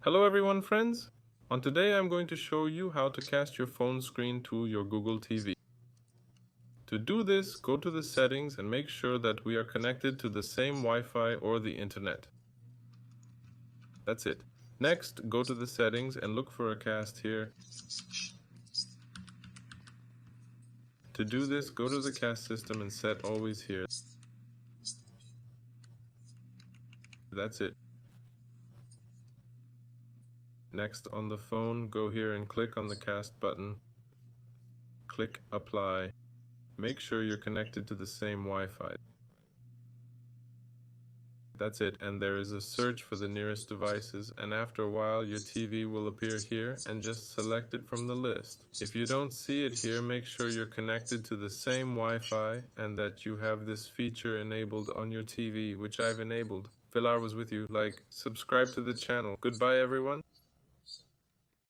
Hello everyone, friends. On today I'm going to show you how to cast your phone screen to your Google TV. To do this, go to the settings and make sure that we are connected to the same Wi-Fi or the internet. That's it. Next, go to the settings and look for a cast here. To do this, go to the cast system and set always here. That's it. Next, on the phone, go here and click on the cast button. Click apply. Make sure you're connected to the same Wi-Fi. That's it, and there is a search for the nearest devices, and after a while your TV will appear here, and just select it from the list. If you don't see it here, make sure you're connected to the same Wi-Fi and that you have this feature enabled on your TV, which I've enabled. Pilar was with you. Like, subscribe to the channel. Goodbye everyone.